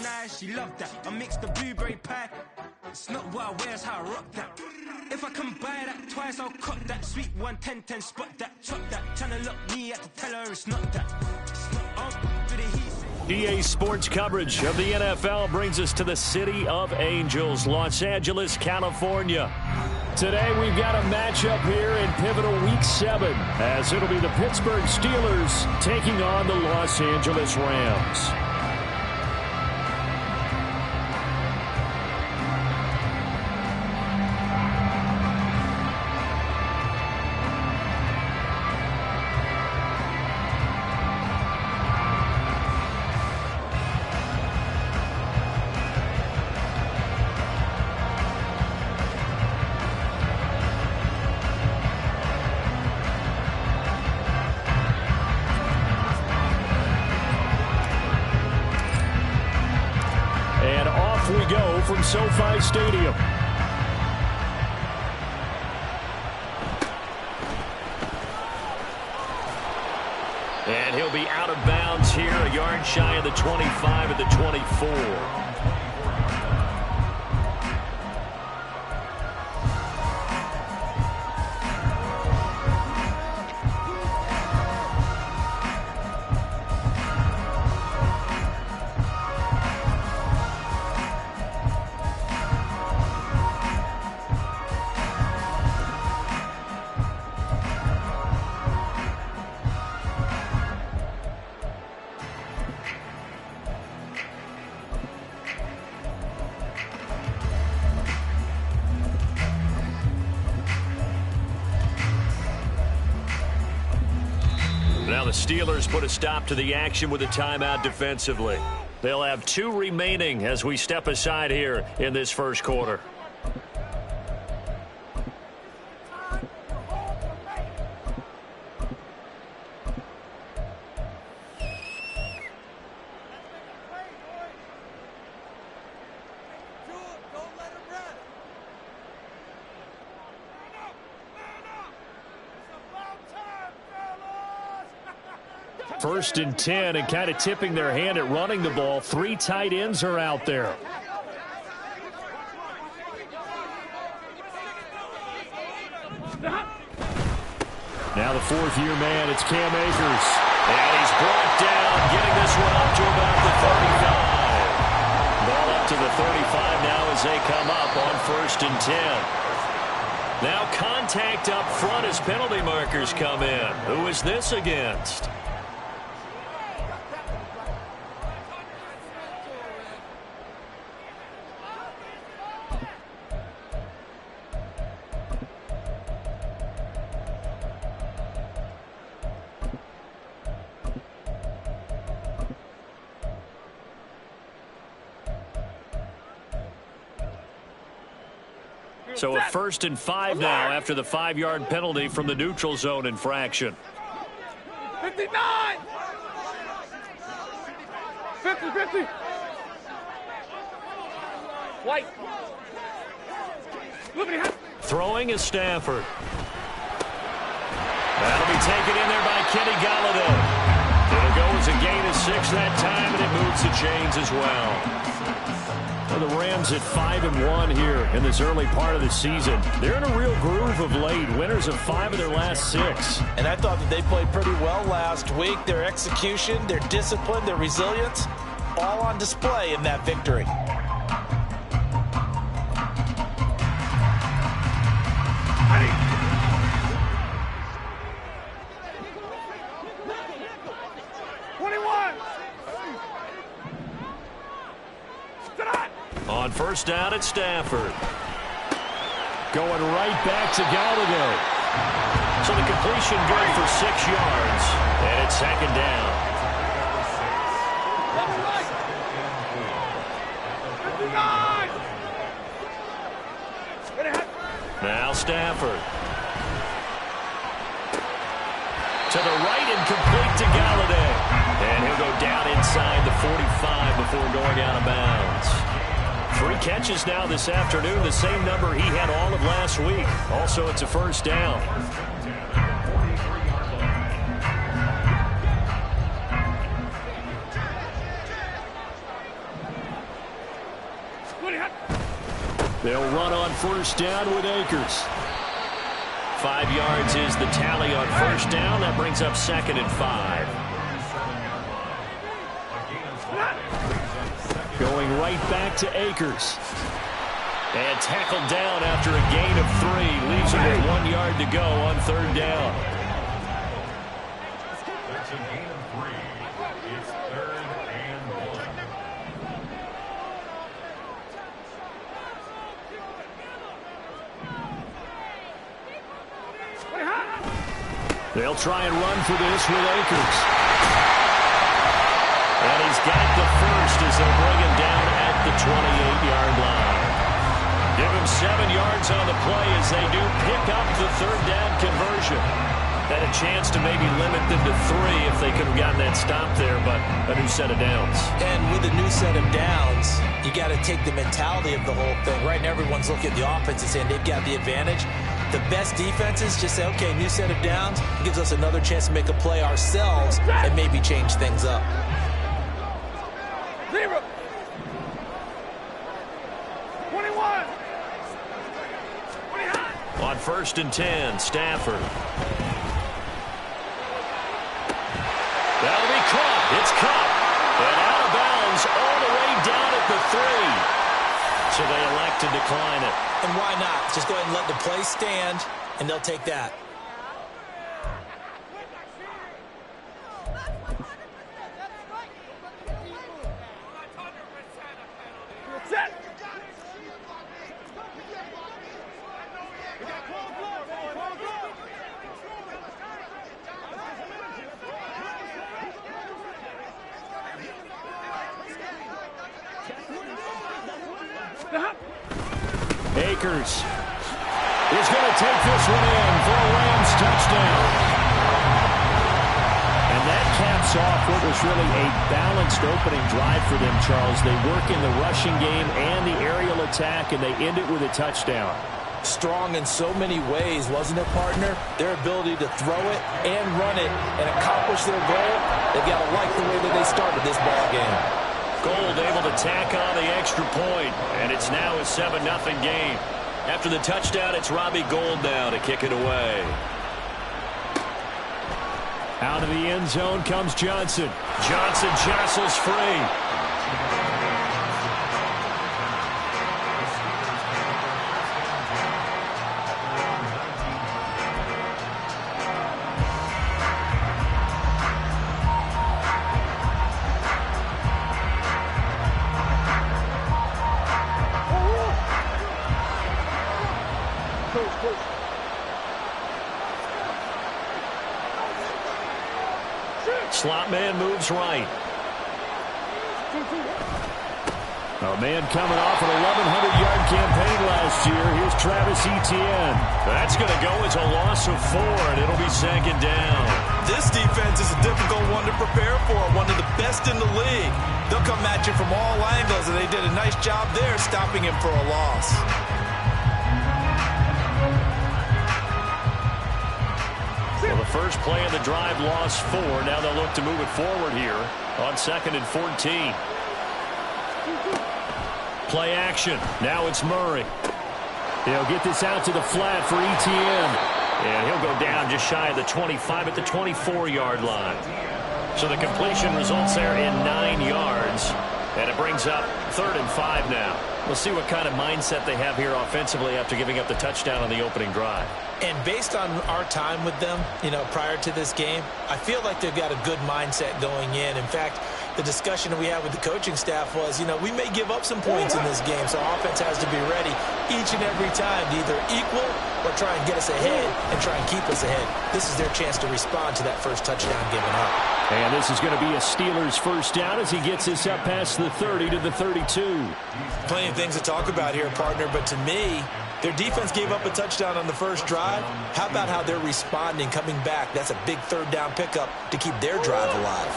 nice, she loved that. I mixed the blueberry pie. It's not what I wear, it's how I rock that. If I can buy that twice, I'll cut that. Sweet 110, spot that, chop that. Tryna lock me, I have to tell her it's not that. It's not on for the heat. EA Sports coverage of the NFL brings us to the City of Angels, Los Angeles, California. Today we've got a matchup here in pivotal Week 7, as it'll be the Pittsburgh Steelers taking on the Los Angeles Rams. We go from SoFi Stadium. And he'll be out of bounds here, a yard shy of the 25 at the 24. Now the Steelers put a stop to the action with a timeout defensively. They'll have 2 remaining as we step aside here in this first quarter. First and 10, and kind of tipping their hand at running the ball. 3 tight ends are out there. Now the 4th-year man, it's Cam Akers. And he's brought down, getting this one up to about the 35. Ball up to the 35 now as they come up on 1st and 10. Now contact up front as penalty markers come in. Who is this against? So a 1st and 5 now after the 5-yard penalty from the neutral zone infraction. 59! 50-50! White! Throwing is Stafford. That'll be taken in there by Kenny Golladay. It'll go as a gain of 6 that time, and it moves the chains as well. The Rams at 5-1 here in this early part of the season. They're in a real groove of late. Winners of 5 of their last 6. And I thought that they played pretty well last week. Their execution, their discipline, their resilience, all on display in that victory. On 1st down at Stafford. Going right back to Golladay. So the completion good for 6 yards. And it's 2nd down. Now Stafford. To the right and complete to Golladay. And he'll go down inside the 45 before going out of bounds. 3 catches now this afternoon, the same number he had all of last week. Also, it's a 1st down. They'll run on first down with Akers. 5 yards is the tally on first down. That brings up 2nd and 5. Going right back to Akers. And tackled down after a gain of 3. Leaves him with 1 yard to go on 3rd down. That's a gain of 3. It's 3rd and 1. They'll try and run for this with Akers. And he's got the first as they'll bring him down at the 28-yard line. Give him 7 yards on the play as they do pick up the 3rd down conversion. Had a chance to maybe limit them to 3 if they could have gotten that stop there, but a new set of downs. And with a new set of downs, you got to take the mentality of the whole thing. Right now, everyone's looking at the offense and saying they've got the advantage. The best defenses just say, okay, new set of downs. It gives us another chance to make a play ourselves and maybe change things up. 0. 21. On 1st and 10, Stafford. That'll be caught. It's caught. And out of bounds all the way down at the 3. So they elect to decline it. And why not? Just go ahead and let the play stand, and they'll take that. Set. Akers is going to take this one in for a Rams touchdown. And that caps off what was really a balanced opening drive for them, Charles. They work in the rushing game and the aerial attack, and they end it with a touchdown. Strong in so many ways, wasn't it, partner? Their ability to throw it and run it and accomplish their goal, they've got to like the way that they started this ball game. Gold able to tack on the extra point, and it's now a 7-0 game. After the touchdown, it's Robbie Gould now to kick it away. Out of the end zone comes Johnson. Johnson jostles free. Slot man moves right. A man coming off an 1,100-yard campaign last year. Here's Travis Etienne. That's going to go as a loss of 4, and it'll be 2nd down. This defense is a difficult one to prepare for, one of the best in the league. They'll come at you from all angles, and they did a nice job there stopping him for a loss. Well, the first play of the drive lost 4. Now they'll look to move it forward here on 2nd and 14. Play action. Now it's Murray. He'll get this out to the flat for Etienne. And he'll go down just shy of the 25 at the 24-yard line. So the completion results there in 9 yards. And it brings up 3rd and 5 now. We'll see what kind of mindset they have here offensively after giving up the touchdown on the opening drive. And based on our time with them, prior to this game, I feel like they've got a good mindset going in. In fact, the discussion that we had with the coaching staff was, we may give up some points in this game, so offense has to be ready each and every time to either equal or try and get us ahead and try and keep us ahead. This is their chance to respond to that first touchdown given up. And this is going to be a Steelers first down as he gets this up past the 30 to the 32. Plenty of things to talk about here, partner, but to me, their defense gave up a touchdown on the first drive. How about how they're responding, coming back? That's a big 3rd down pickup to keep their drive alive.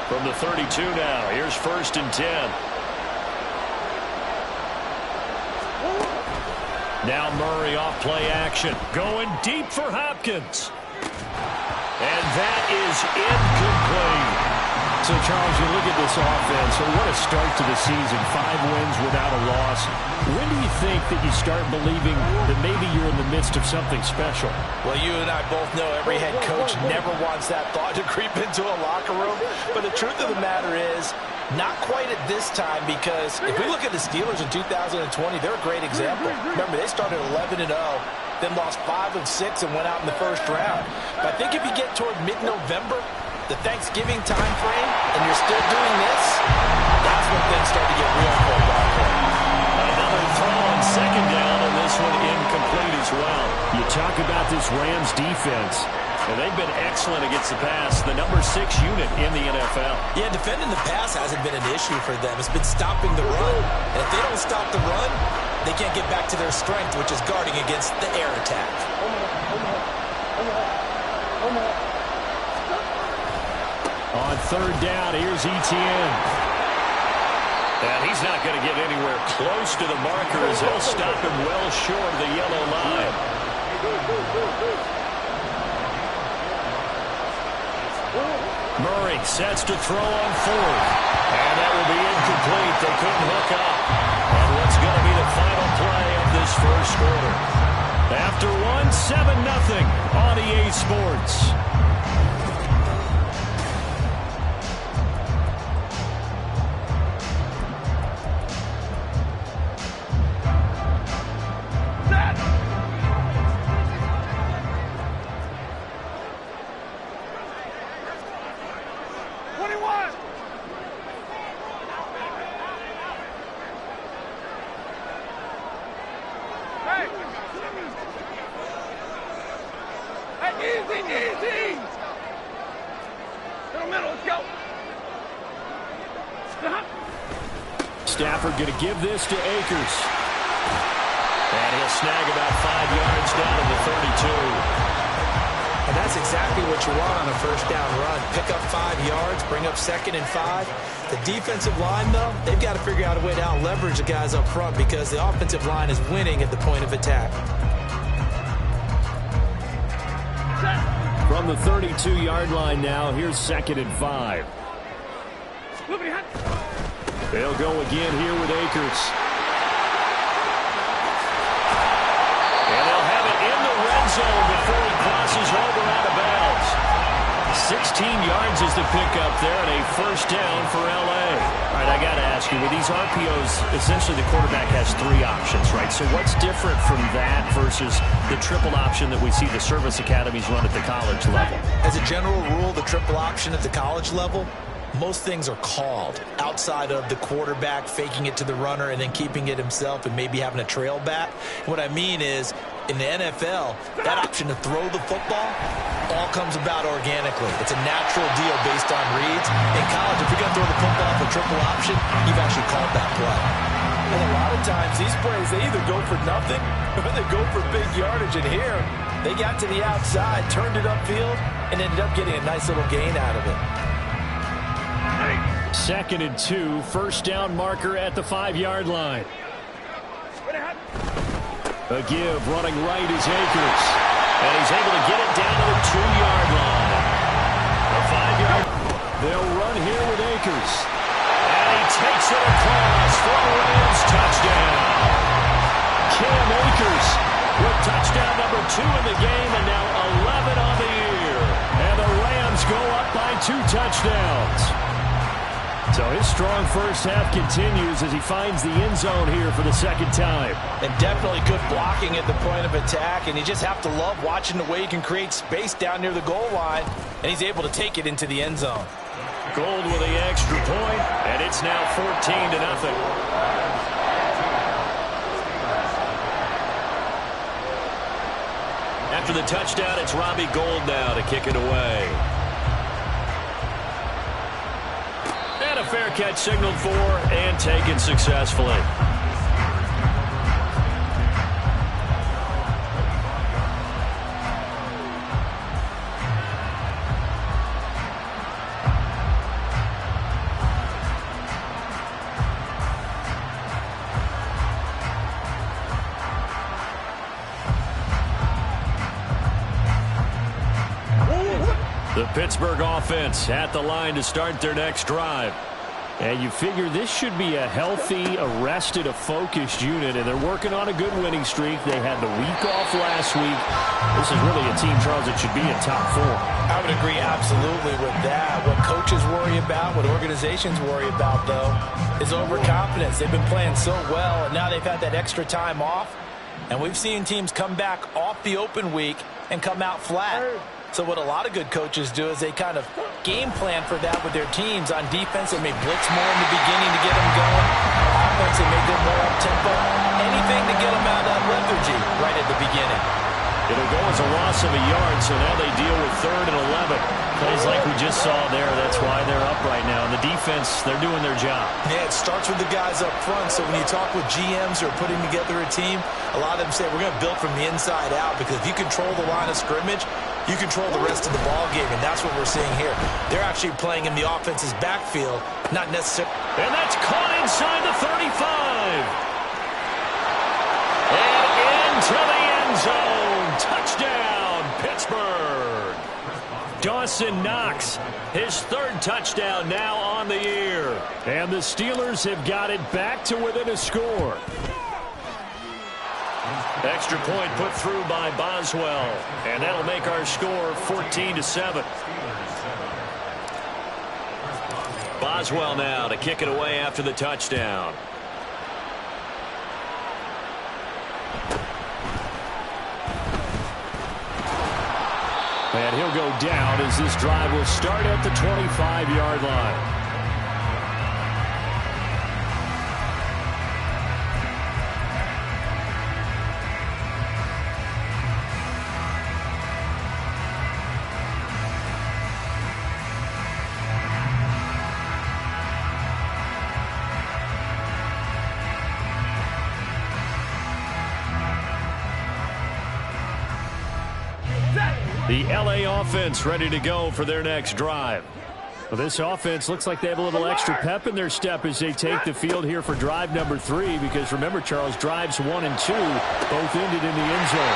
From the 32 now, here's 1st and 10. Now Murray off play action. Going deep for Hopkins. And that is incomplete. So, Charles, you look at this offense, so what a start to the season. 5 wins without a loss. When do you think that you start believing that maybe you're in the midst of something special? Well, you and I both know every head coach never wants that thought to creep into a locker room. But the truth of the matter is, not quite at this time, because if we look at the Steelers in 2020, they're a great example. Remember, they started 11-0, then lost 5 of 6 and went out in the first round. But I think if you get toward mid-November, the Thanksgiving time frame, and you're still doing this, that's when things start to get real cold. Another throw on second down, and this one incomplete as well. You talk about this Rams defense, and they've been excellent against the pass, the number 6 unit in the NFL. Yeah, defending the pass hasn't been an issue for them. It's been stopping the run. And if they don't stop the run, they can't get back to their strength, which is guarding against the air attack. On third down, here's Etienne. And he's not going to get anywhere close to the marker as they'll stop him well short of the yellow line. Murray sets to throw on fourth. And that will be incomplete. They couldn't hook up. And what's going to be the final play of this first quarter? After one, 7-0 on EA Sports. Easy! Middle, let's go! Stafford going to give this to Akers. And he'll snag about 5 yards down to the 32. And that's exactly what you want on a first down run. Pick up 5 yards, bring up 2nd and 5. The defensive line, though, they've got to figure out a way to out-leverage the guys up front because the offensive line is winning at the point of attack. From the 32-yard line now, here's 2nd and 5. They'll go again here with Akers. And they'll have it in the red zone before he crosses over out of bounds. 16 yards is the pickup there, and a first down for L.A. All right, I got to ask you, with these RPOs, essentially the quarterback has 3 options, right? So what's different from that versus the triple option that we see the service academies run at the college level? As a general rule, the triple option at the college level, most things are called outside of the quarterback faking it to the runner and then keeping it himself and maybe having a trail back. What I mean is, in the NFL, that option to throw the football all comes about organically. It's a natural deal based on reads. In college, if you're going to throw the football for triple option, you've actually called that play. And a lot of times, these plays, they either go for nothing or they go for big yardage. And here, they got to the outside, turned it upfield, and ended up getting a nice little gain out of it. 2nd and 2, first down marker at the 5-yard line. A give, running right is Akers. And he's able to get it down to the 2-yard line. A 5-yard. They'll run here with Akers. And he takes it across for a Rams touchdown. Cam Akers with touchdown number 2 in the game, and now 11 on the year. And the Rams go up by 2 touchdowns. So his strong first half continues as he finds the end zone here for the 2nd time. And definitely good blocking at the point of attack, and you just have to love watching the way he can create space down near the goal line, and he's able to take it into the end zone. Gold with the extra point, and it's now 14-0. After the touchdown, it's Robbie Gould now to kick it away. And a fair catch signaled for and taken successfully. The Pittsburgh offense at the line to start their next drive. And you figure this should be a healthy, arrested, a focused unit, and they're working on a good winning streak. They had the week off last week. This is really a team, Charles, that should be in top 4. I would agree absolutely with that. What coaches worry about, what organizations worry about, though, is overconfidence. They've been playing so well, and now they've had that extra time off. And we've seen teams come back off the open week and come out flat. So what a lot of good coaches do is they kind of game plan for that with their teams. On defense, they may blitz more in the beginning to get them going. Offense, they may go more up-tempo. Anything to get them out of that lethargy right at the beginning. It'll go as a loss of a yard, so now they deal with 3rd and 11. Plays like we just saw there. That's why they're up right now. And the defense, they're doing their job. Yeah, it starts with the guys up front. So when you talk with GMs who are putting together a team, a lot of them say we're going to build from the inside out, because if you control the line of scrimmage, you control the rest of the ball game, and that's what we're seeing here. They're actually playing in the offense's backfield, not necessarily. And that's caught inside the 35. And into the end zone. Touchdown, Pittsburgh. Dawson Knox, his 3rd touchdown now on the year. And the Steelers have got it back to within a score. Extra point put through by Boswell. And that'll make our score 14-7. Boswell now to kick it away after the touchdown. And he'll go down as this drive will start at the 25-yard line. The LA offense ready to go for their next drive. Well, this offense looks like they have a little extra pep in their step as they take the field here for drive number 3, because remember, Charles, drives 1 and 2 both ended in the end zone.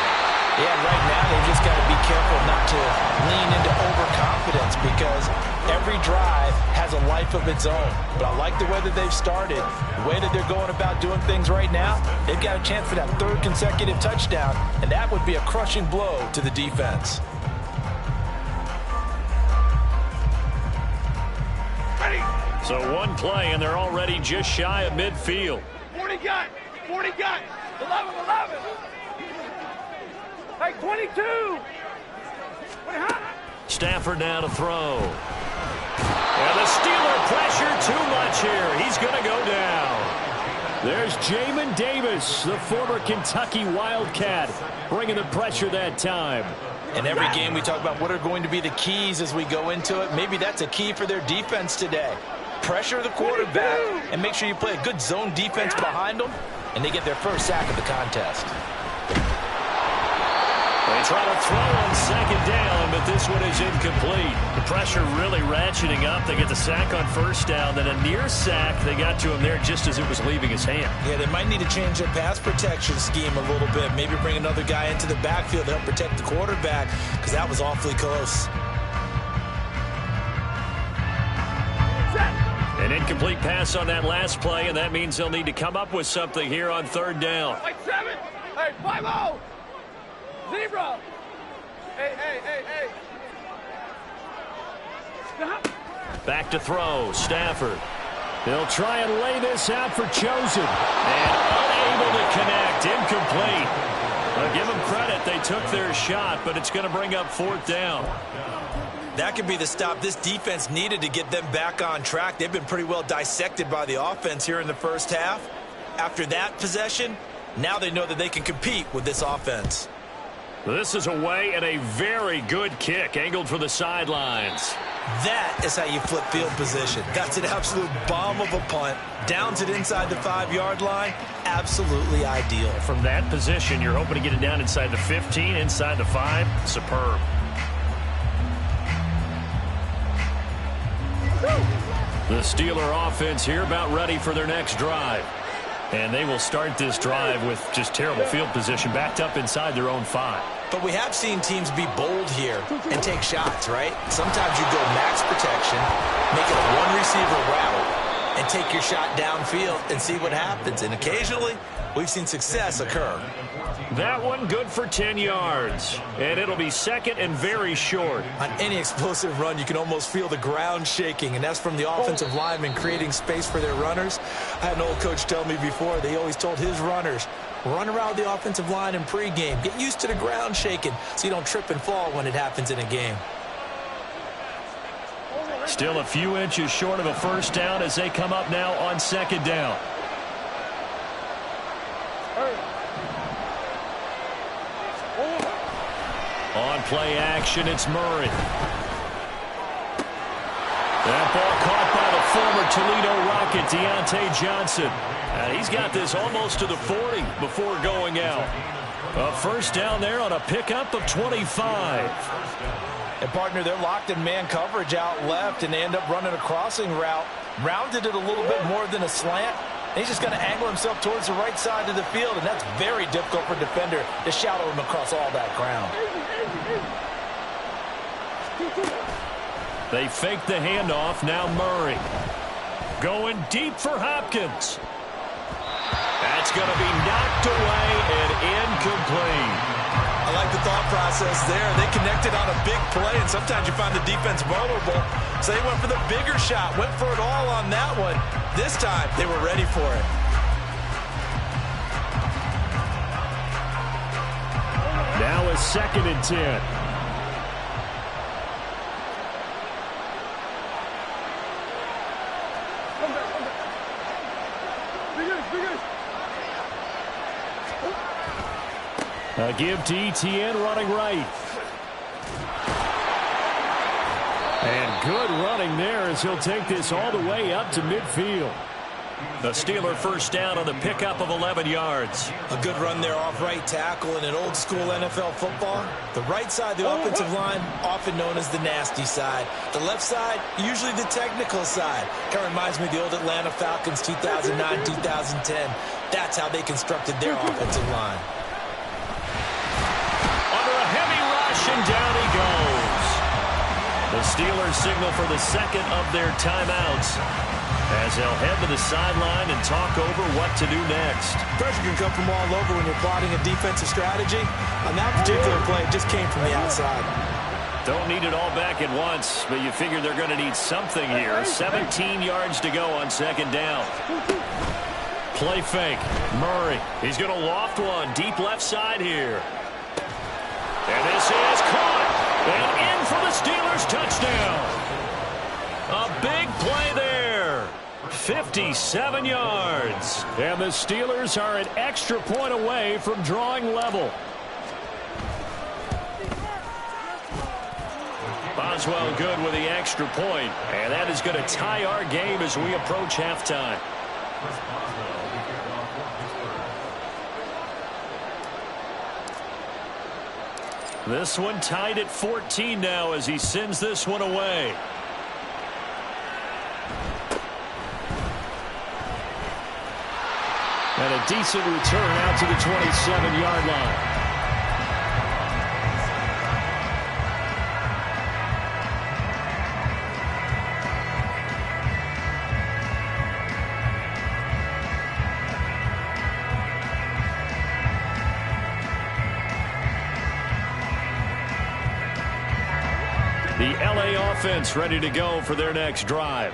Yeah, right now they've just got to be careful not to lean into overconfidence, because every drive has a life of its own. But I like the way that they've started, the way that they're going about doing things right now. They've got a chance for that 3rd consecutive touchdown, and that would be a crushing blow to the defense. So one play, and they're already just shy of midfield. 40 got. 40 got. 11. Hey, 22. Stafford now to throw. And the Steeler pressure too much here. He's going to go down. There's Jamin Davis, the former Kentucky Wildcat, bringing the pressure that time. In every game we talk about what are going to be the keys as we go into it. Maybe that's a key for their defense today. Pressure the quarterback and make sure you play a good zone defense behind them, and they get their first sack of the contest. They try to throw on 2nd down, but this one is incomplete. The pressure really ratcheting up. They get the sack on 1st down, then a near sack. They got to him there just as it was leaving his hand. Yeah, they might need to change their pass protection scheme a little bit. Maybe bring another guy into the backfield to help protect the quarterback, because that was awfully close. An incomplete pass on that last play, and that means they'll need to come up with something here on 3rd down. Like 7. Hey, 5-0. 0. Hey. Stop. Back to throw. Stafford. They'll try and lay this out for Chosen. And unable to connect. Incomplete. Well, give them credit. They took their shot, but it's going to bring up 4th down. That could be the stop this defense needed to get them back on track. They've been pretty well dissected by the offense here in the first half. After that possession, now they know that they can compete with this offense. This is away and a very good kick, angled for the sidelines. That is how you flip field position. That's an absolute bomb of a punt. Downs it inside the 5-yard line. Absolutely ideal. From that position, you're hoping to get it down inside the 15, inside the 5. Superb. The Steeler offense here about ready for their next drive. And they will start this drive with just terrible field position, backed up inside their own 5. But we have seen teams be bold here and take shots, right? Sometimes you go max protection, make it a one-receiver route, and take your shot downfield and see what happens. And occasionally, we've seen success occur. That one good for 10 yards. And it'll be second and very short. On any explosive run, you can almost feel the ground shaking, and that's from the offensive linemen creating space for their runners. I had an old coach tell me before, they always told his runners, run around the offensive line in pregame. Get used to the ground shaking so you don't trip and fall when it happens in a game. Still a few inches short of a first down as they come up now on second down. On play action, it's Murray. That ball caught by the former Toledo Rocket, Deontay Johnson. He's got this almost to the 40 before going out. A first down there on a pickup of 25. And, partner, they're locked in man coverage out left, and they end up running a crossing route. Rounded it a little bit more than a slant. He's just going to angle himself towards the right side of the field, and that's very difficult for a defender to shadow him across all that ground. They fake the handoff. Now Murray. Going deep for Hopkins. That's going to be knocked away and incomplete. I like the thought process there. They connected on a big play, and sometimes you find the defense vulnerable. So they went for the bigger shot, went for it all on that one. This time, they were ready for it. Now a second and 10. A give to Etienne running right. And good running there as he'll take this all the way up to midfield. The Steeler first down on the pickup of 11 yards. A good run there off right tackle in an old school NFL football. The right side, the offensive line, often known as the nasty side. The left side, usually the technical side. Kind of reminds me of the old Atlanta Falcons 2009, 2010. That's how they constructed their offensive line. And down he goes. The Steelers signal for the second of their timeouts as they'll head to the sideline and talk over what to do next. Pressure can come from all over when you're plotting a defensive strategy. On that particular play, it just came from the outside. Don't need it all back at once, but you figure they're going to need something here. 17 yards to go on second down. Play fake. Murray. He's going to loft one deep left side here. And this is caught. And in for the Steelers touchdown. A big play there. 57 yards. And the Steelers are an extra point away from drawing level. Boswell good with the extra point. And that is going to tie our game as we approach halftime. This one tied at 14 now as he sends this one away. And a decent return out to the 27-yard line. The LA offense ready to go for their next drive.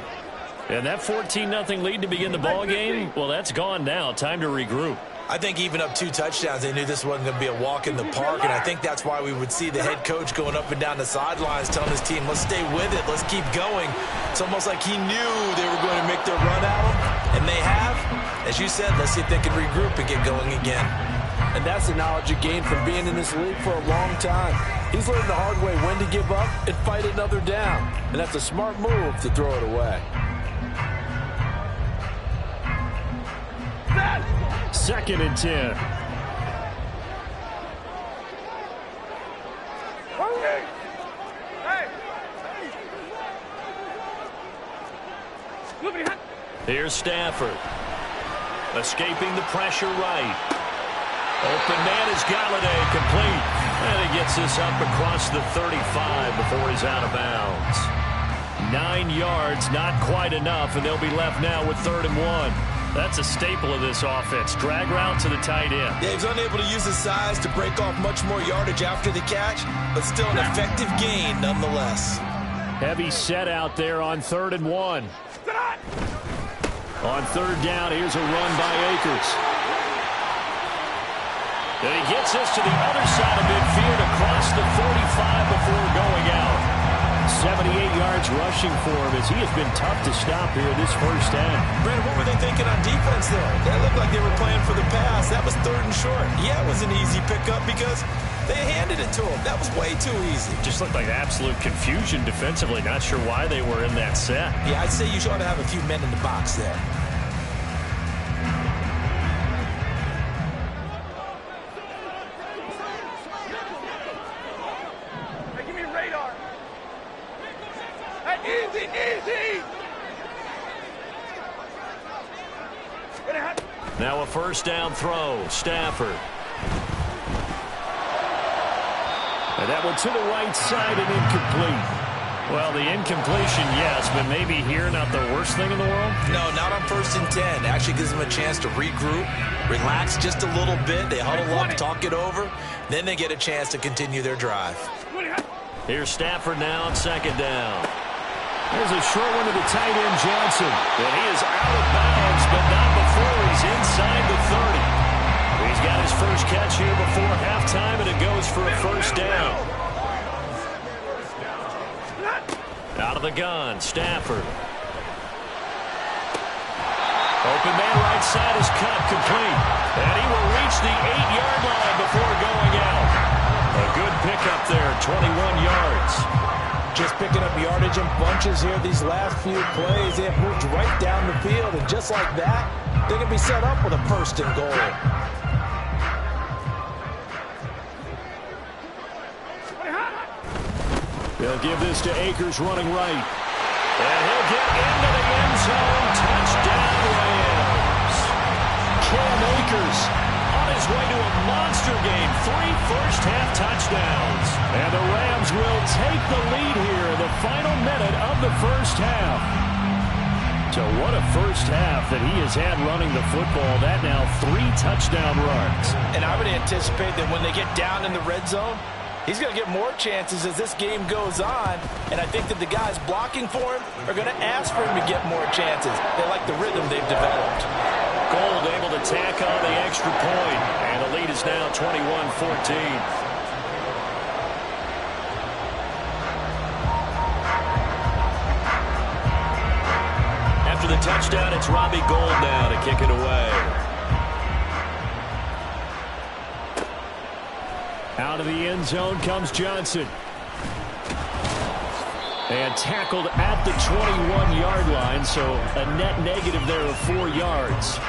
And that 14-0 lead to begin the ball game, well, that's gone now. Time to regroup. I think even up 2 touchdowns, they knew this wasn't going to be a walk in the park, and I think that's why we would see the head coach going up and down the sidelines telling his team, let's stay with it, let's keep going. It's almost like he knew they were going to make their run at him, and they have. As you said, let's see if they can regroup and get going again. And that's the knowledge you gain from being in this league for a long time. He's learned the hard way when to give up and fight another down. And that's a smart move to throw it away. Second and 10. Here's Stafford. Escaping the pressure right. Open man is Galladay, complete. And he gets this up across the 35 before he's out of bounds. 9 yards, not quite enough, and they'll be left now with 3rd and 1. That's a staple of this offense. Drag route to the tight end. Yeah, he's unable to use his size to break off much more yardage after the catch, but still an effective gain nonetheless. Heavy set out there on 3rd and 1. On 3rd down, here's a run by Akers. And he gets this to the other side of midfield across the 45 before going out. 78 yards rushing for him as he has been tough to stop here this first half. Brandon, what were they thinking on defense there? That looked like they were playing for the pass. That was 3rd and short. Yeah, it was an easy pickup because they handed it to him. That was way too easy. Just looked like absolute confusion defensively. Not sure why they were in that set. Yeah, I'd say you ought to have a few men in the box there. Now a 1st down throw. Stafford. And that one to the right side and incomplete. Well, the incompletion, yes, but maybe here not the worst thing in the world? No, not on 1st and 10. Actually gives them a chance to regroup, relax just a little bit. They huddle up, talk it over. Then they get a chance to continue their drive. Here's Stafford now on 2nd down. There's a short one to the tight end, Johnson. And he is out of bounds, but not before he's inside the 30. He's got his first catch here before halftime, and it goes for a 1st down. Out of the gun, Stafford. Open man right side is cut, complete. And he will reach the 8-yard line before going out. A good pickup there, 21 yards. Just picking up yardage in bunches here these last few plays. They have moved right down the field, and just like that, they can be set up with a 1st and goal. They'll give this to Akers running right. And he'll get into the end zone. Touchdown, Rams. Cam Akers on his way to a monster game. 3 first-half touchdowns. And the Rams will take the lead here in the final minute of the first half. So what a first half that he has had running the football. That now 3 touchdown runs. And I would anticipate that when they get down in the red zone, he's going to get more chances as this game goes on, and I think that the guys blocking for him are going to ask for him to get more chances. They like the rhythm they've developed. Gold able to tack on the extra point, and the lead is now 21-14. After the touchdown, it's Robbie Gould now to kick it away. Out of the end zone comes Johnson. And tackled at the 21-yard line, so a net negative there of 4 yards.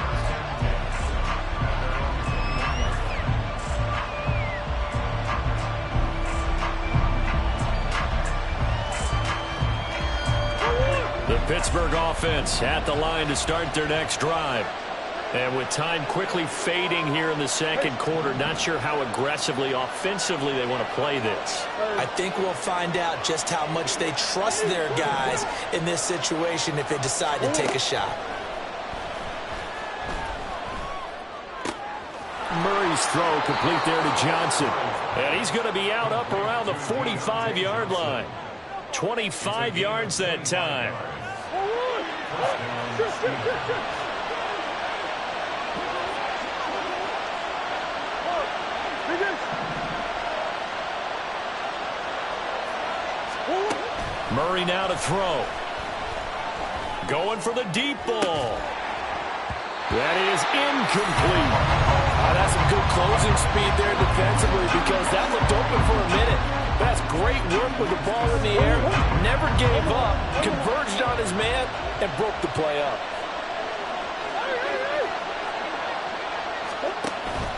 The Pittsburgh offense at the line to start their next drive. And with time quickly fading here in the second quarter, not sure how aggressively, offensively they want to play this. I think we'll find out just how much they trust their guys in this situation if they decide to take a shot. Murray's throw complete there to Johnson. And he's going to be out up around the 45-yard line. 25 yards that time. Murray now to throw. Going for the deep ball. That is incomplete. That's some good closing speed there defensively because that looked open for a minute. That's great work with the ball in the air. Never gave up. Converged on his man and broke the play up.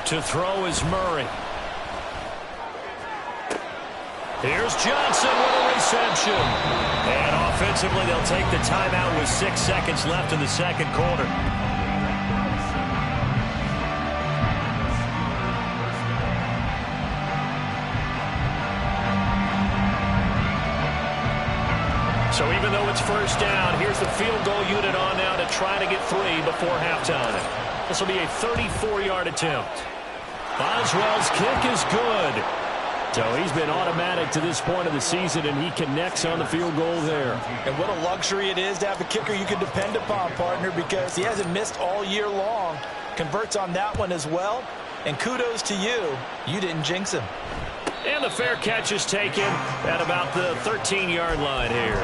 To throw is Murray. Here's Johnson with a reception. And offensively, they'll take the timeout with 6 seconds left in the second quarter. Even though it's first down, here's the field goal unit on now to try to get 3 before halftime. This will be a 34-yard attempt. Boswell's kick is good. So he's been automatic to this point of the season, and he connects on the field goal there. And what a luxury it is to have a kicker you can depend upon, partner, because he hasn't missed all year long. Converts on that one as well. And kudos to you. You didn't jinx him. And the fair catch is taken at about the 13-yard line here.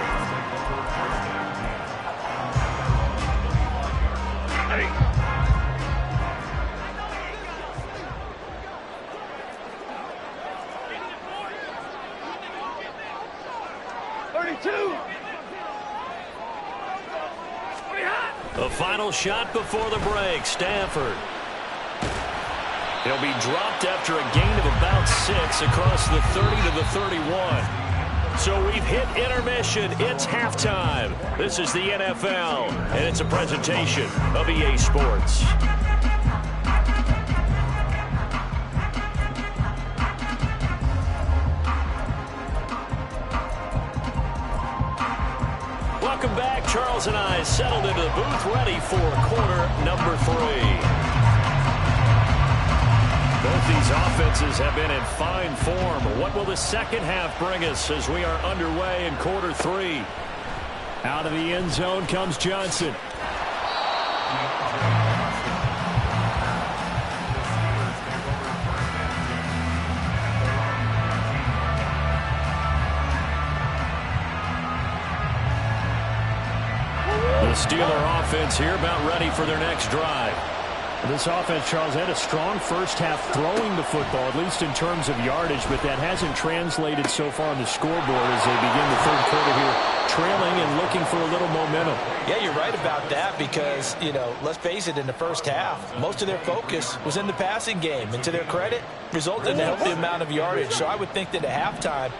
Hey. 32. The final shot before the break, Stafford. He'll be dropped after a gain of about 6 across the 30 to the 31. So we've hit intermission. It's halftime. This is the NFL, and it's a presentation of EA Sports. Welcome back. Charles and I settled into the booth, ready for quarter number 3. Both these offenses have been in fine form. What will the second half bring us as we are underway in quarter 3? Out of the end zone comes Johnson. The Steeler offense here about ready for their next drive. This offense, Charles, had a strong first half throwing the football, at least in terms of yardage, but that hasn't translated so far on the scoreboard as they begin the third quarter here, trailing and looking for a little momentum. Yeah, you're right about that because, let's face it, in the first half, most of their focus was in the passing game. And to their credit, resulted in a healthy amount of yardage. So I would think that at halftime,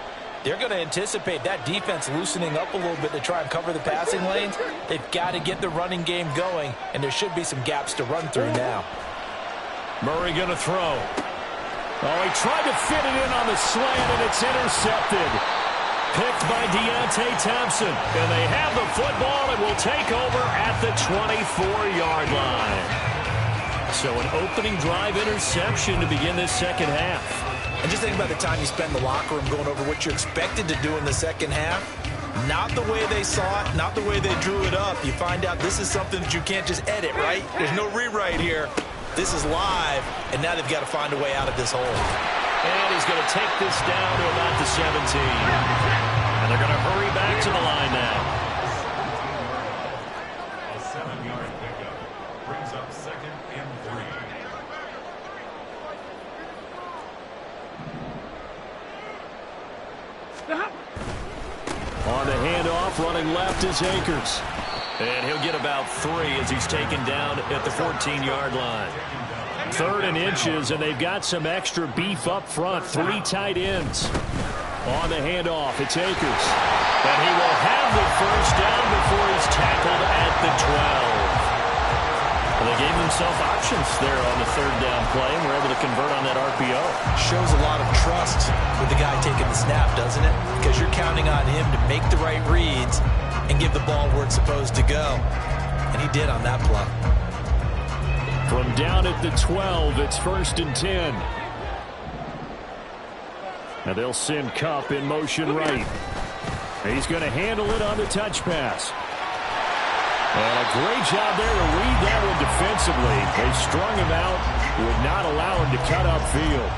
they're going to anticipate that defense loosening up a little bit to try and cover the passing lanes. They've got to get the running game going, and there should be some gaps to run through now. Murray going to throw. Oh, he tried to fit it in on the slant, and it's intercepted. Picked by Deontay Thompson. And they have the football and will take over at the 24-yard line. So an opening drive interception to begin this second half. And just think about the time you spend in the locker room going over what you expected to do in the second half. Not the way they saw it, not the way they drew it up. You find out this is something that you can't just edit, right? There's no rewrite here. This is live, and now they've got to find a way out of this hole. And he's going to take this down to about the 17. And they're going to hurry back to the line now. A 7-yard pickup brings up 2nd and 3. On the handoff, running left is Akers. And he'll get about 3 as he's taken down at the 14-yard line. 3rd and inches, and they've got some extra beef up front. 3 tight ends. On the handoff, it's Akers. And he will have the first down before he's tackled at the 12. Well, they gave themselves options there on the 3rd down play and were able to convert on that RPO. Shows a lot of trust with the guy taking the snap, doesn't it? Because you're counting on him to make the right reads and give the ball where it's supposed to go. And he did on that play. From down at the 12, it's 1st and 10. Now they'll send Kupp in motion right. He's going to handle it on the touch pass. And a great job there to read that one defensively. They strung him out, would not allow him to cut upfield.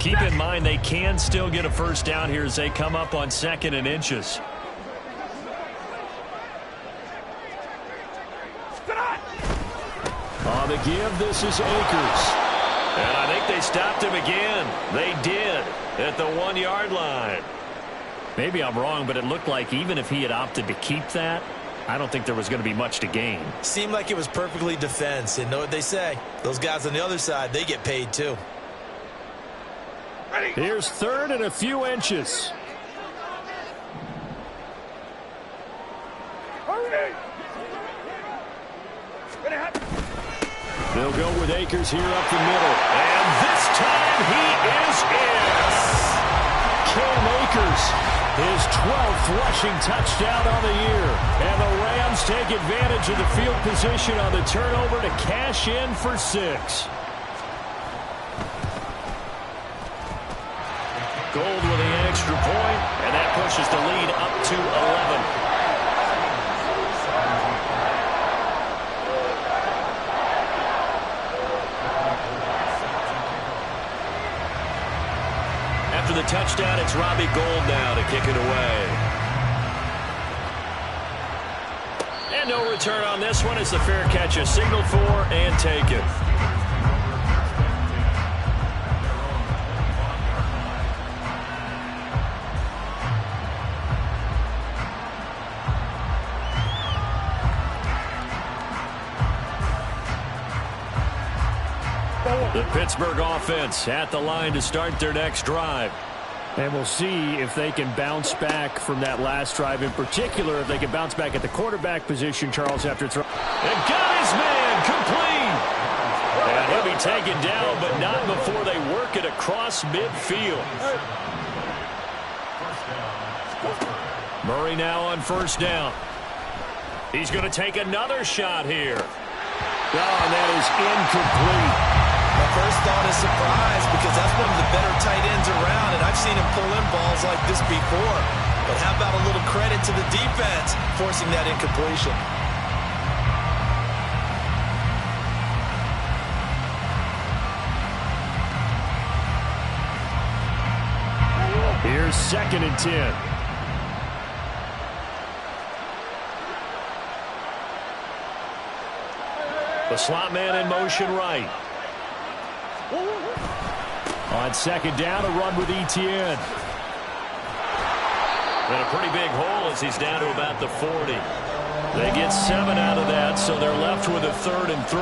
Keep in mind they can still get a first down here as they come up on 2nd and inches. On the give, this is Akers. And I think they stopped him again. They did at the 1-yard line. Maybe I'm wrong, but it looked like even if he had opted to keep that, I don't think there was going to be much to gain. Seemed like it was perfectly defense. And know what they say? Those guys on the other side, they get paid too. Here's 3rd and a few inches. They'll go with Akers here up the middle. And this time he is in. Cam Akers, his 12th rushing touchdown on the year. And the Rams take advantage of the field position on the turnover to cash in for 6. Gold with the extra point, and that pushes the lead up to 11. After the touchdown, it's Robbie Gould now to kick it away. And no return on this one. It's the fair catch is signaled for and taken. The Pittsburgh offense at the line to start their next drive. And we'll see if they can bounce back from that last drive. In particular, if they can bounce back at the quarterback position, Charles, after throw. And got his man complete. And he'll be taken down, but not before they work it across midfield. Murray now on first down. He's going to take another shot here. Oh, and that is incomplete. My first thought is surprise because that's one of the better tight ends around, and I've seen him pull in balls like this before. But how about a little credit to the defense forcing that incompletion? Here's 2nd and 10. The slot man in motion right. On 2nd down, a run with Etienne. And a pretty big hole as he's down to about the 40. They get 7 out of that, so they're left with a 3rd and 3.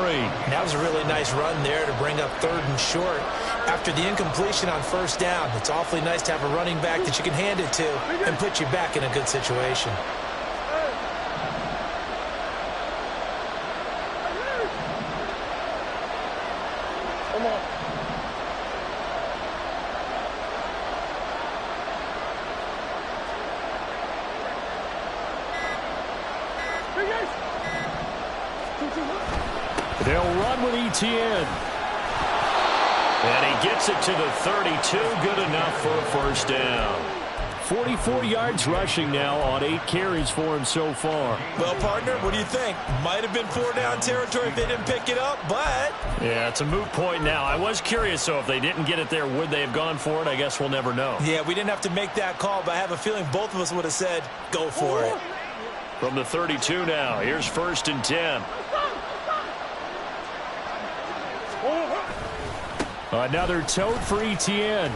That was a really nice run there to bring up 3rd and short. After the incompletion on first down, it's awfully nice to have a running back that you can hand it to and put you back in a good situation. They'll run with Etienne. And he gets it to the 32. Good enough for a first down. 44 yards rushing now on 8 carries for him so far. Well, partner, what do you think? Might have been 4-down territory if they didn't pick it up, but... Yeah, it's a moot point now. I was curious, so if they didn't get it there, would they have gone for it? I guess we'll never know. Yeah, we didn't have to make that call, but I have a feeling both of us would have said, go for it. From the 32 now, here's 1st and 10. Another tote for Etienne.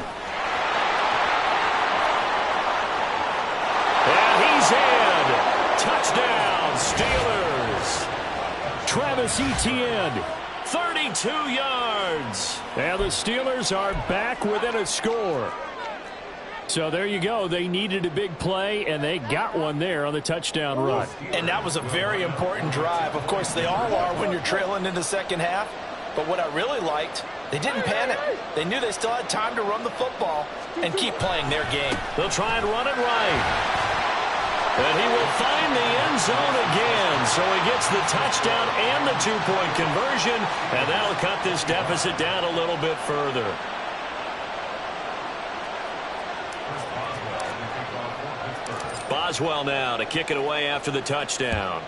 And he's in. Touchdown, Steelers. Travis Etienne. 32 yards. And the Steelers are back within a score. So there you go. They needed a big play, and they got one there on the touchdown run. And that was a very important drive. Of course, they all are when you're trailing in the second half. But what I really liked, they didn't panic. They knew they still had time to run the football and keep playing their game. They'll try and run it right. And he will find the end zone again. So he gets the touchdown and the 2-point conversion. And that'll cut this deficit down a little bit further. Boswell now to kick it away after the touchdown.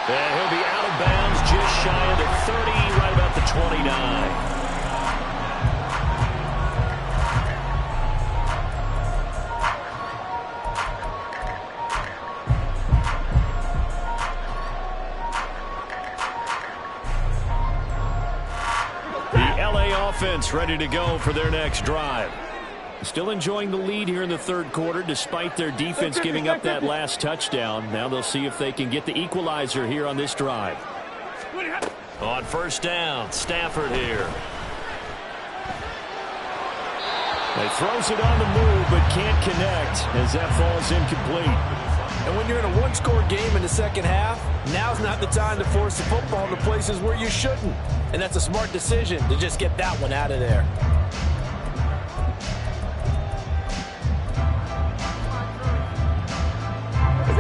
And he'll be out of bounds just shy of the 30, right about the 29. The LA offense ready to go for their next drive. Still enjoying the lead here in the 3rd quarter despite their defense giving up that last touchdown. Now they'll see if they can get the equalizer here on this drive. On first down, Stafford here. He throws it on the move but can't connect as that falls incomplete. And when you're in a one-score game in the second half, now's not the time to force the football to places where you shouldn't. And that's a smart decision to just get that one out of there.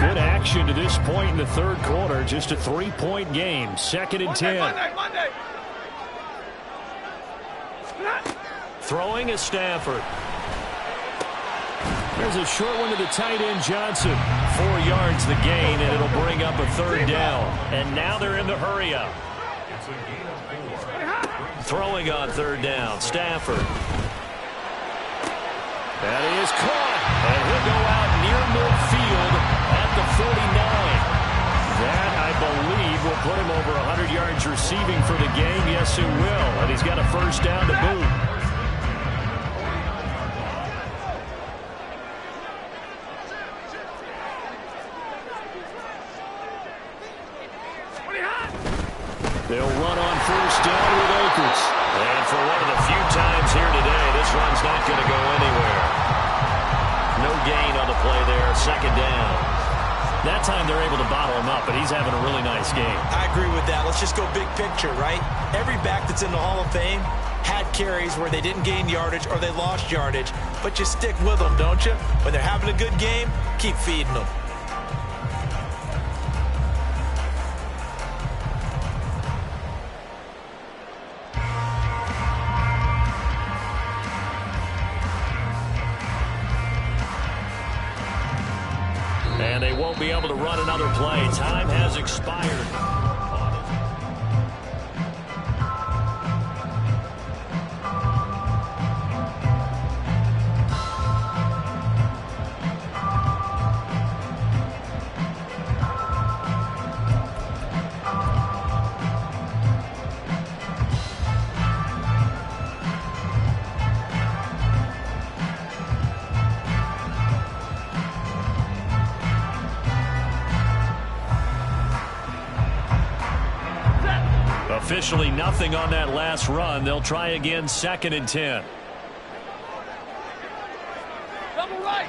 Good action to this point in the third quarter. Just a 3-point game. 2nd and 10. Monday. Throwing is Stafford. There's a short one to the tight end, Johnson. 4 yards the gain, and it'll bring up a 3rd down. And now they're in the hurry-up. It's a gain of 4. Throwing on 3rd down, Stafford. That is caught, and he'll go out near midfield at the 49. That, I believe, will put him over 100 yards receiving for the game. Yes, it will, and he's got a 1st down to boot. They'll run on 1st down with Akers. And for one of the few times here today, this run's not going to go anywhere. No gain on the play there, 2nd down. That time they're able to bottle him up, but he's having a really nice game. I agree with that. Let's just go big picture, right? Every back that's in the Hall of Fame had carries where they didn't gain yardage or they lost yardage, but you stick with them, don't you? When they're having a good game, keep feeding them. And they won't be able to run another play. Time has expired. Officially nothing on that last run. They'll try again, 2nd and 10. Double right.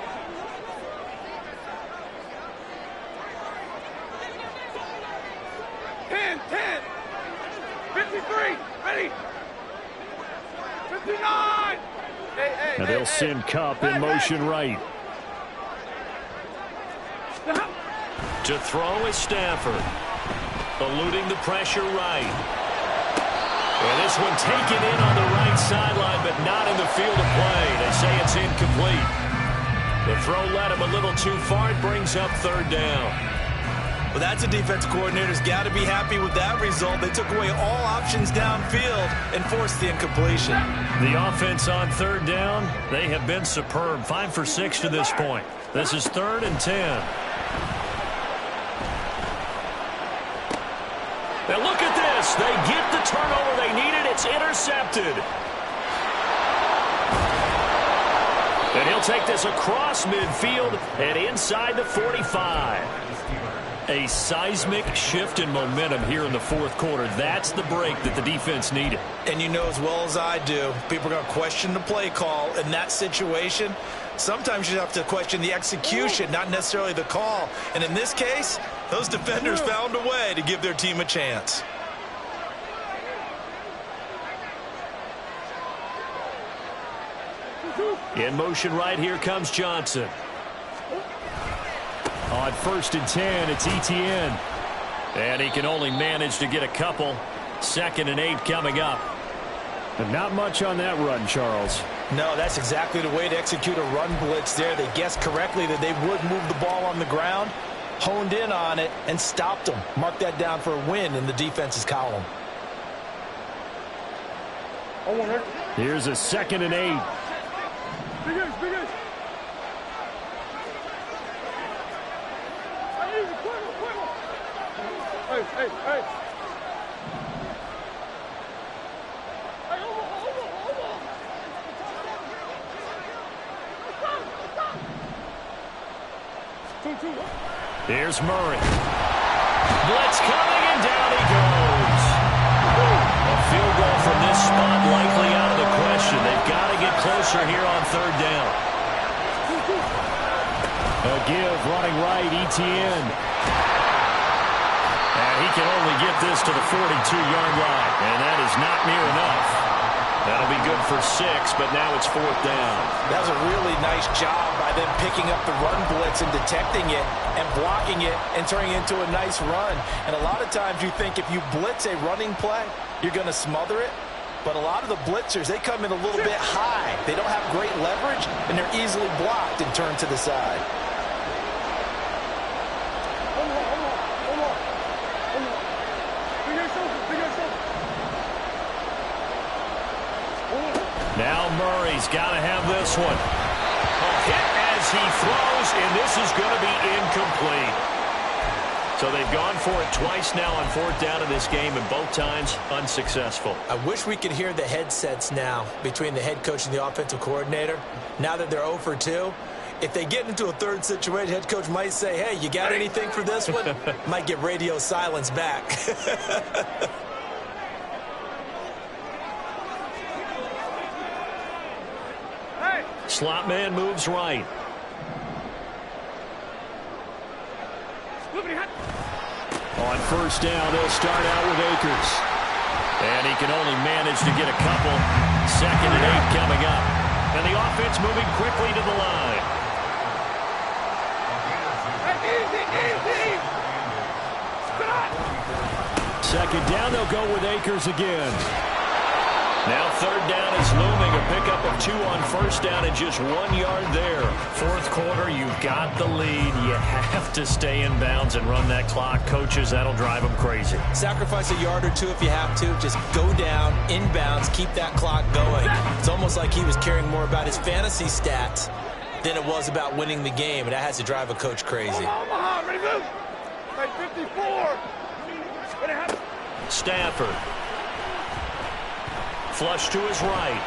Ten. 53. Ready. 59. Now they'll send Cup in motion right. To throw is Stafford. Eluding the pressure right. And this one taken in on the right sideline, but not in the field of play. They say it's incomplete. The throw led him a little too far. It brings up 3rd down. Well, that's a defense coordinator's got to be happy with that result. They took away all options downfield and forced the incompletion. The offense on 3rd down, they have been superb. 5 for 6 to this point. This is 3rd and 10. Now look at this. They get the turnover they needed. It's intercepted. And he'll take this across midfield and inside the 45. A seismic shift in momentum here in the 4th quarter. That's the break that the defense needed. And you know as well as I do, people are going to question the play call in that situation. Sometimes you have to question the execution, not necessarily the call. And in this case, those defenders found a way to give their team a chance. In motion right, here comes Johnson. On 1st and 10, it's Etienne. And he can only manage to get a couple. 2nd and 8 coming up. But not much on that run, Charles. No, that's exactly the way to execute a run blitz there. They guessed correctly that they would move the ball on the ground, honed in on it, and stopped them. Mark that down for a win in the defense's column. Here's a 2nd and 8. Big ace. Hey. Here's Murray. Blitz coming, and down he goes. A field goal from this spot likely out of the question. They've got to get closer here on 3rd down. A give running right, Etienne. And he can only get this to the 42-yard line. And that is not near enough. That'll be good for 6, but now it's 4th down. That was a really nice job by them picking up the run blitz and detecting it and blocking it and turning it into a nice run. And a lot of times you think if you blitz a running play, you're going to smother it. But a lot of the blitzers, they come in a little bit high. They don't have great leverage, and they're easily blocked and turned to the side. Now Murray's got to have this one. A hit as he throws, and this is going to be incomplete. So they've gone for it twice now on 4th down in this game, and both times unsuccessful. I wish we could hear the headsets now between the head coach and the offensive coordinator. Now that they're 0 for 2, if they get into a third situation, head coach might say, hey, you got anything for this one? Might get radio silence back. Slot man moves right. On 1st down, they'll start out with Akers. And he can only manage to get a couple. 2nd and 8 coming up. And the offense moving quickly to the line. Second down, they'll go with Akers again. Now 3rd down is looming. A pickup of 2 on 1st down and just 1 yard there. 4th quarter, you've got the lead. You have to stay in bounds and run that clock. Coaches, that'll drive them crazy. Sacrifice a yard or 2 if you have to. Just go down, in bounds, keep that clock going. It's almost like he was caring more about his fantasy stats than it was about winning the game, and that has to drive a coach crazy. Ready, move. 54. Stafford. Flush to his right.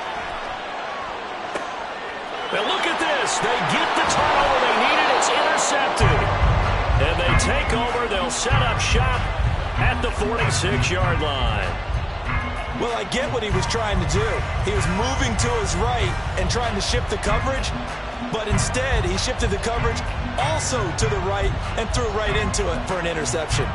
Now look at this. They get the turnover they needed. It's intercepted. And they take over. They'll set up shop at the 46-yard line. Well, I get what he was trying to do. He was moving to his right and trying to shift the coverage, but instead he shifted the coverage also to the right and threw right into it for an interception.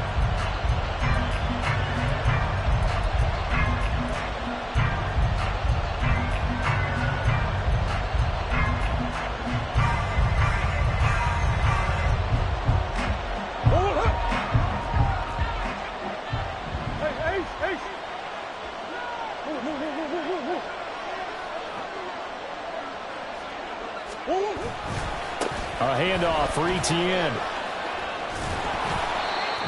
A handoff for Etienne.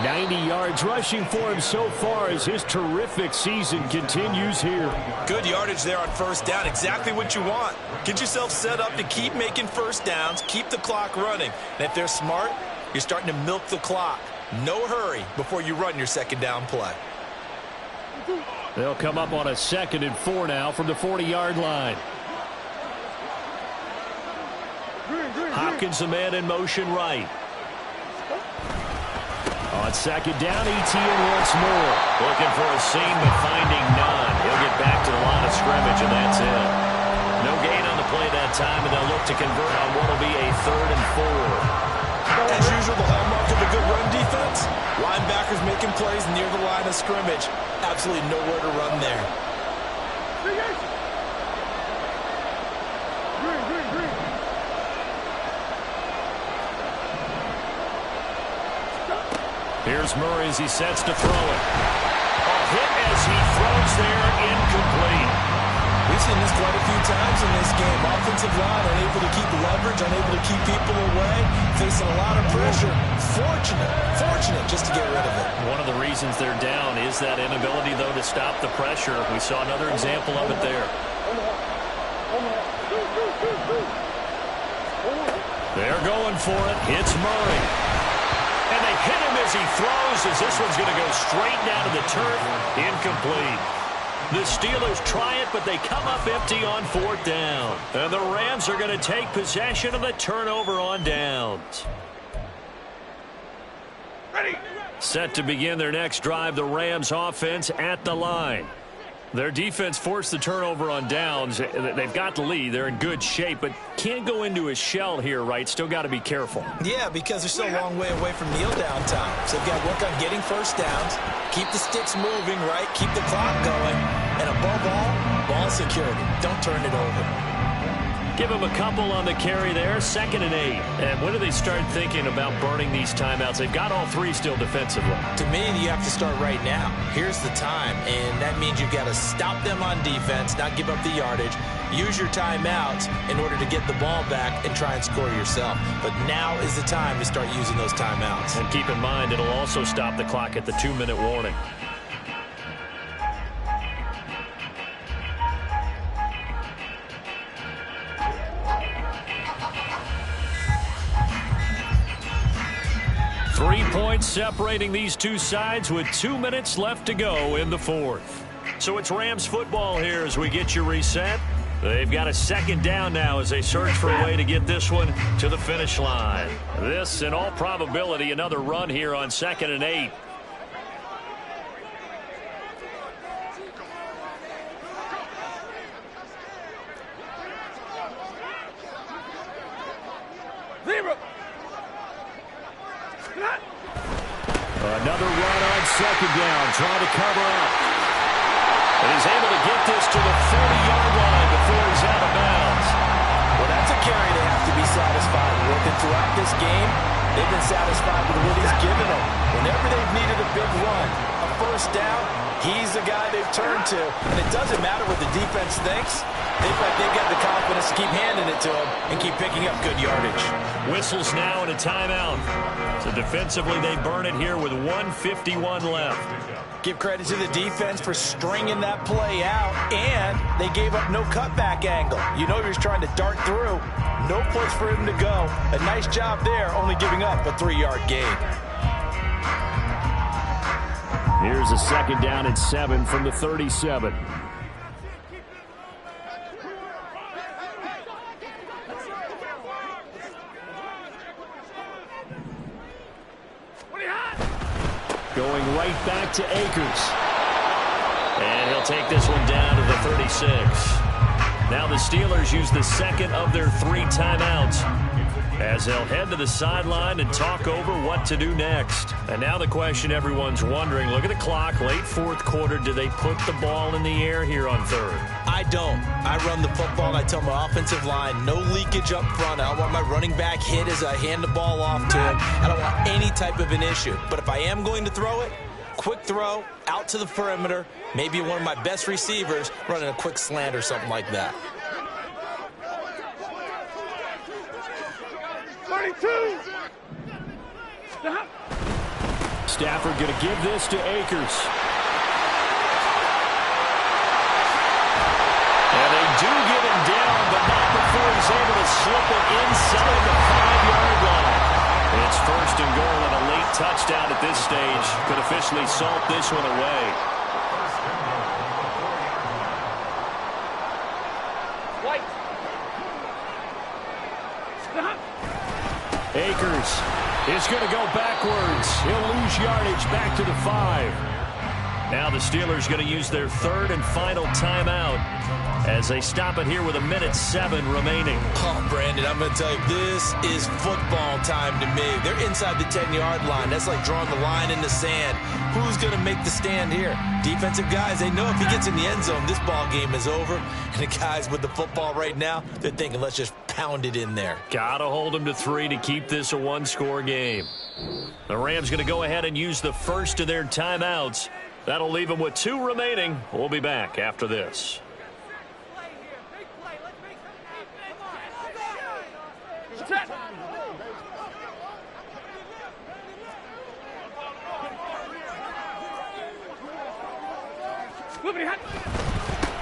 90 yards rushing for him so far as his terrific season continues here. Good yardage there on 1st down. Exactly what you want. Get yourself set up to keep making 1st downs, keep the clock running. And if they're smart, you're starting to milk the clock. No hurry before you run your 2nd down play. They'll come up on a 2nd and 4 now from the 40-yard line. Hopkins, the man in motion right. On 2nd down, Etienne once more. Looking for a seam, but finding none. He'll get back to the line of scrimmage, and that's it. No gain on the play that time, and they'll look to convert on what will be a 3rd and 4. As usual, the hallmark of a good run defense, linebackers making plays near the line of scrimmage. Absolutely nowhere to run there. Here's Murray as he sets to throw it. A hit as he throws there, incomplete. We've seen this quite a few times in this game. Offensive line unable to keep leverage, unable to keep people away, facing a lot of pressure. Fortunate just to get rid of it. One of the reasons they're down is that inability, though, to stop the pressure. We saw another example of it there. They're going for it. Hits Murray. And they hit him as he throws, as this one's going to go straight down to the turf. Incomplete. The Steelers try it, but they come up empty on 4th down. And the Rams are going to take possession of the turnover on downs. Ready. Set to begin their next drive, the Rams offense at the line. Their defense forced the turnover on downs. They've got the lead. They're in good shape, but can't go into a shell here, right? Still got to be careful. Yeah, because they're still a long way away from kneel down time. So they've got to work on getting first downs, keep the sticks moving, right? Keep the clock going. And above all, ball security. Don't turn it over. Give them a couple on the carry there, 2nd and 8. And when do they start thinking about burning these timeouts? They've got all 3 still defensively. To me, you have to start right now. Here's the time, and that means you've got to stop them on defense, not give up the yardage, use your timeouts in order to get the ball back and try and score yourself. But now is the time to start using those timeouts. And keep in mind, it'll also stop the clock at the 2-minute warning. Points separating these two sides with 2 minutes left to go in the 4th. So it's Rams football here as we get you reset. They've got a 2nd down now as they search for a way to get this one to the finish line. This, in all probability, another run here on 2nd and 8. Another run on 2nd down, trying to cover up. And he's able to get this to the 40-yard line before he's out of bounds. Well, that's a carry they have to be satisfied with. And throughout this game, they've been satisfied with what he's given them. Whenever they've needed a big run, a first down, he's the guy they've turned to. And it doesn't matter what the defense thinks. They've got the confidence to keep handing it to him and keep picking up good yardage. Whistles now and a timeout. So defensively, they burn it here with 1:51 left. Give credit to the defense for stringing that play out, and they gave up no cutback angle. You know he was trying to dart through. No place for him to go. A nice job there, only giving up a 3-yard gain. Here's a 2nd down and 7 from the 37. Going right back to Akers. And he'll take this one down to the 36. Now the Steelers use the 2nd of their 3 timeouts as they'll head to the sideline and talk over what to do next. And now the question everyone's wondering, look at the clock, late 4th quarter, do they put the ball in the air here on 3rd? I don't. I run the football and I tell my offensive line, no leakage up front. I don't want my running back hit as I hand the ball off to him. I don't want any type of an issue. But if I am going to throw it, quick throw, out to the perimeter, maybe one of my best receivers running a quick slant or something like that. 32. Stop. Stafford going to give this to Akers. And they do get him down, but not before he's able to slip it inside the 5-yard line. It's 1st and goal and a late touchdown at this stage. Could officially salt this one away. White. Stop. Akers is going to go backwards. He'll lose yardage back to the 5. Now the Steelers going to use their 3rd and final timeout as they stop it here with 1:07 remaining. Oh, Brandon, I'm going to tell you, this is football time to me. They're inside the 10-yard line. That's like drawing the line in the sand. Who's going to make the stand here? Defensive guys, they know if he gets in the end zone, this ball game is over. And the guys with the football right now, they're thinking, let's just pound it in there. Got to hold them to 3 to keep this a 1-score game. The Rams going to go ahead and use the first of their timeouts. That'll leave them with 2 remaining. We'll be back after this.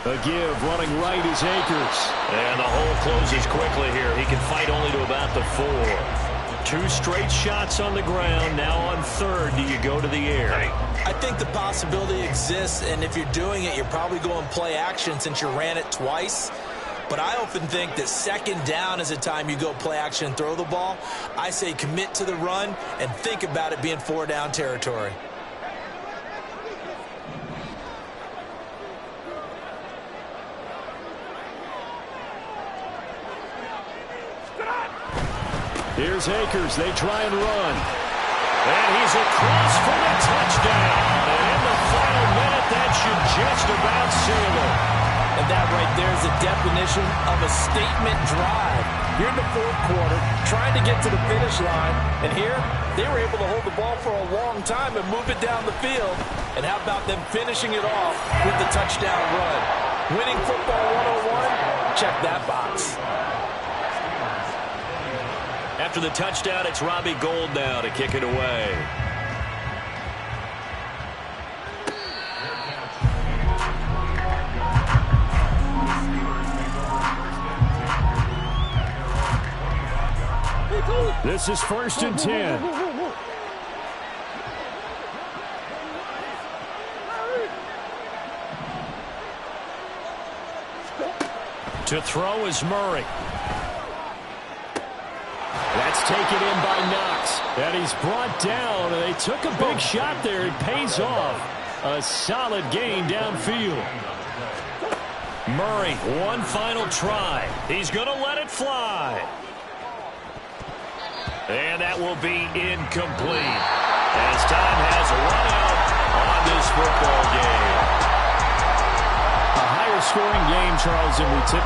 A give, running right is Akers. And the hole closes quickly here. He can fight only to about the 4. 2 straight shots on the ground. Now on 3rd, do you go to the air? I think the possibility exists, and if you're doing it, you're probably going play action since you ran it twice. But I often think that 2nd down is a time you go play action and throw the ball. I say commit to the run and think about it being 4-down territory. Here's Akers. They try and run. And he's across for the touchdown. And in the final minute, that should just about seal it. And that right there is a definition of a statement drive. You're in the fourth quarter, trying to get to the finish line. And here, they were able to hold the ball for a long time and move it down the field. And how about them finishing it off with the touchdown run? Winning football 101, check that box. After the touchdown, it's Robbie Gould now to kick it away. This is 1st and 10. To throw is Murray. That's taken in by Knox. And he's brought down, and they took a big shot there. It pays off. A solid gain downfield. Murray, one final try. He's going to let it fly. And that will be incomplete. As time has run out on this football game. A higher scoring game, Charles, than we typically